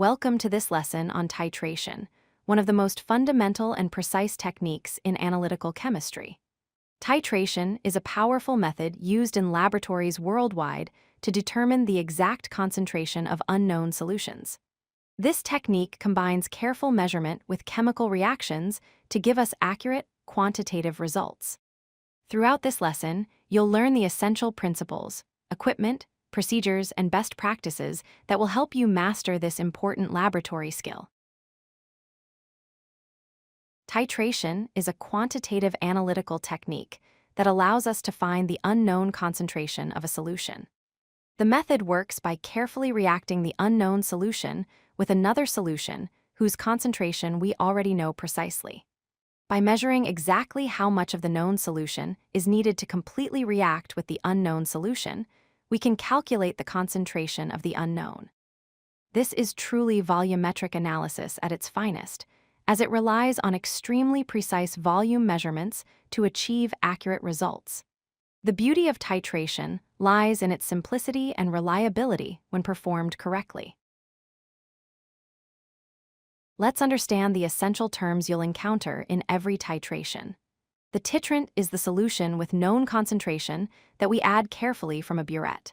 Welcome to this lesson on titration, one of the most fundamental and precise techniques in analytical chemistry. Titration is a powerful method used in laboratories worldwide to determine the exact concentration of unknown solutions. This technique combines careful measurement with chemical reactions to give us accurate, quantitative results. Throughout this lesson, you'll learn the essential principles, equipment, procedures, and best practices that will help you master this important laboratory skill. Titration is a quantitative analytical technique that allows us to find the unknown concentration of a solution. The method works by carefully reacting the unknown solution with another solution whose concentration we already know precisely. By measuring exactly how much of the known solution is needed to completely react with the unknown solution, we can calculate the concentration of the unknown. This is truly volumetric analysis at its finest, as it relies on extremely precise volume measurements to achieve accurate results. The beauty of titration lies in its simplicity and reliability when performed correctly. Let's understand the essential terms you'll encounter in every titration. The titrant is the solution with known concentration that we add carefully from a burette.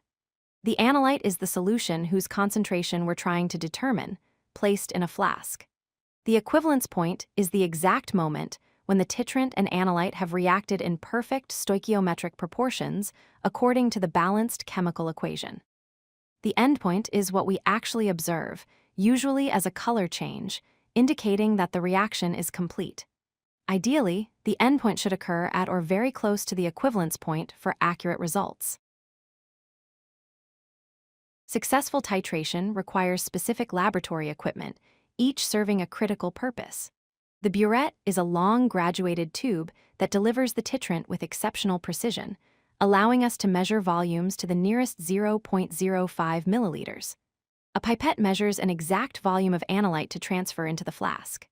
The analyte is the solution whose concentration we're trying to determine, placed in a flask. The equivalence point is the exact moment when the titrant and analyte have reacted in perfect stoichiometric proportions according to the balanced chemical equation. The endpoint is what we actually observe, usually as a color change, indicating that the reaction is complete. Ideally, the endpoint should occur at or very close to the equivalence point for accurate results. Successful titration requires specific laboratory equipment, each serving a critical purpose. The burette is a long graduated tube that delivers the titrant with exceptional precision, allowing us to measure volumes to the nearest 0.05 milliliters. A pipette measures an exact volume of analyte to transfer into the flask.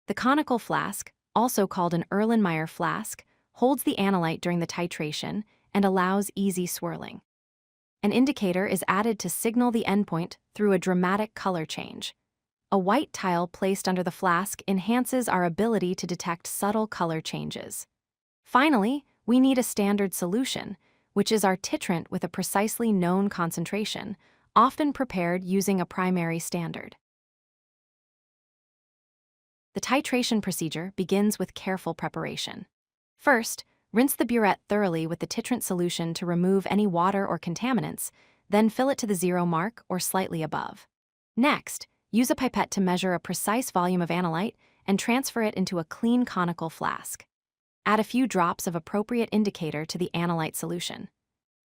The conical flask, also called an Erlenmeyer flask, holds the analyte during the titration and allows easy swirling. An indicator is added to signal the endpoint through a dramatic color change. A white tile placed under the flask enhances our ability to detect subtle color changes. Finally, we need a standard solution, which is our titrant with a precisely known concentration, often prepared using a primary standard. The titration procedure begins with careful preparation. First, rinse the burette thoroughly with the titrant solution to remove any water or contaminants, then fill it to the 0 mark or slightly above. Next, use a pipette to measure a precise volume of analyte and transfer it into a clean conical flask. Add a few drops of appropriate indicator to the analyte solution.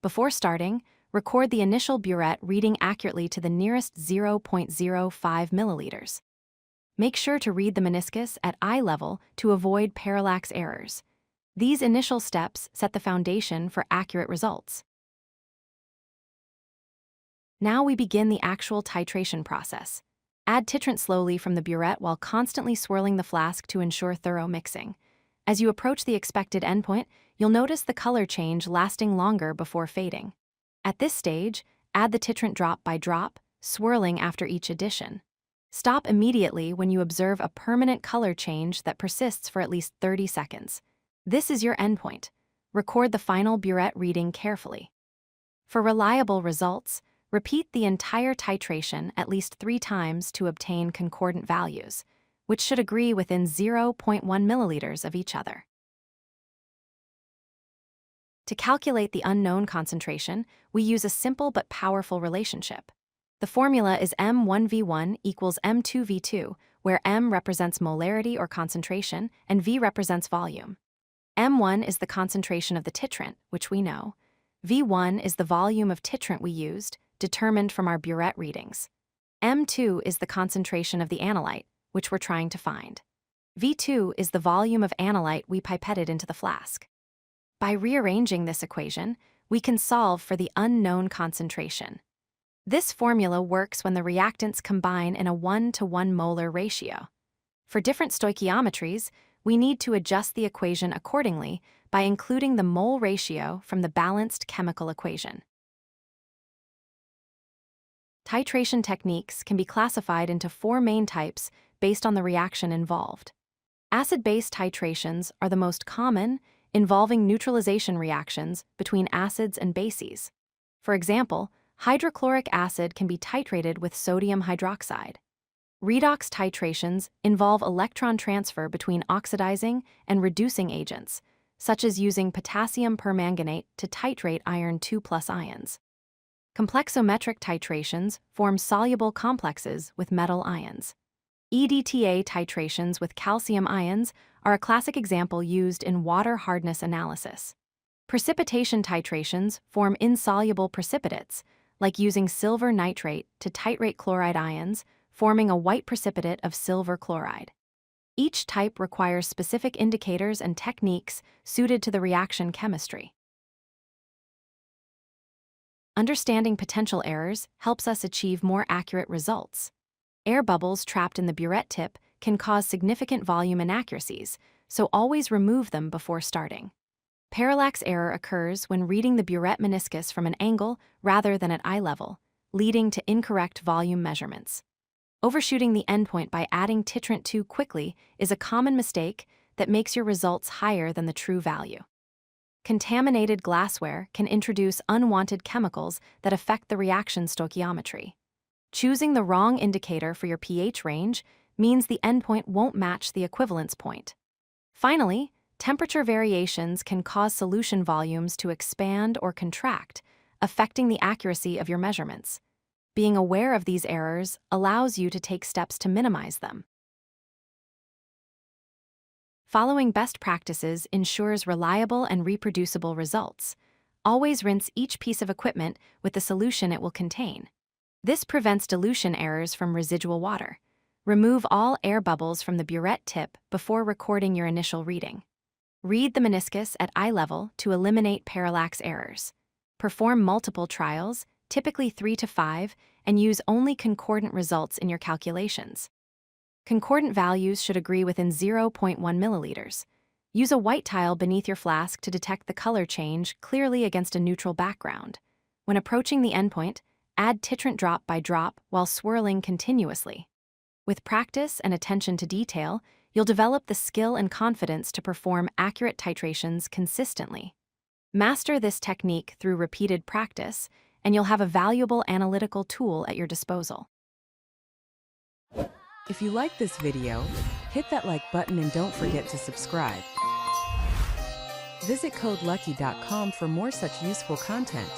Before starting, record the initial burette reading accurately to the nearest 0.05 milliliters. Make sure to read the meniscus at eye level to avoid parallax errors. These initial steps set the foundation for accurate results. Now we begin the actual titration process. Add titrant slowly from the burette while constantly swirling the flask to ensure thorough mixing. As you approach the expected endpoint, you'll notice the color change lasting longer before fading. At this stage, add the titrant drop by drop, swirling after each addition. Stop immediately when you observe a permanent color change that persists for at least 30 seconds. This is your endpoint. Record the final burette reading carefully. For reliable results, repeat the entire titration at least 3 times to obtain concordant values, which should agree within 0.1 milliliters of each other. To calculate the unknown concentration, we use a simple but powerful relationship. The formula is M₁V₁ equals M₂V₂, where M represents molarity or concentration and V represents volume. M1 is the concentration of the titrant, which we know. V1 is the volume of titrant we used, determined from our burette readings. M2 is the concentration of the analyte, which we're trying to find. V2 is the volume of analyte we pipetted into the flask. By rearranging this equation, we can solve for the unknown concentration. This formula works when the reactants combine in a 1-to-1 molar ratio. For different stoichiometries, we need to adjust the equation accordingly by including the mole ratio from the balanced chemical equation. Titration techniques can be classified into 4 main types based on the reaction involved. Acid-base titrations are the most common, involving neutralization reactions between acids and bases. For example, hydrochloric acid can be titrated with sodium hydroxide. Redox titrations involve electron transfer between oxidizing and reducing agents, such as using potassium permanganate to titrate iron 2+ ions. Complexometric titrations form soluble complexes with metal ions. EDTA titrations with calcium ions are a classic example used in water hardness analysis. Precipitation titrations form insoluble precipitates, like using silver nitrate to titrate chloride ions, forming a white precipitate of silver chloride. Each type requires specific indicators and techniques suited to the reaction chemistry. Understanding potential errors helps us achieve more accurate results. Air bubbles trapped in the burette tip can cause significant volume inaccuracies, so always remove them before starting. Parallax error occurs when reading the burette meniscus from an angle rather than at eye level, leading to incorrect volume measurements. Overshooting the endpoint by adding titrant too quickly is a common mistake that makes your results higher than the true value. Contaminated glassware can introduce unwanted chemicals that affect the reaction stoichiometry. Choosing the wrong indicator for your pH range means the endpoint won't match the equivalence point. Finally, temperature variations can cause solution volumes to expand or contract, affecting the accuracy of your measurements. Being aware of these errors allows you to take steps to minimize them. Following best practices ensures reliable and reproducible results. Always rinse each piece of equipment with the solution it will contain. This prevents dilution errors from residual water. Remove all air bubbles from the burette tip before recording your initial reading. Read the meniscus at eye level to eliminate parallax errors. Perform multiple trials, typically 3 to 5, and use only concordant results in your calculations. Concordant values should agree within 0.1 milliliters. Use a white tile beneath your flask to detect the color change clearly against a neutral background. When approaching the endpoint, add titrant drop by drop while swirling continuously. With practice and attention to detail, you'll develop the skill and confidence to perform accurate titrations consistently. Master this technique through repeated practice, and you'll have a valuable analytical tool at your disposal. If you like this video, hit that like button and don't forget to subscribe. Visit codelucky.com for more such useful content.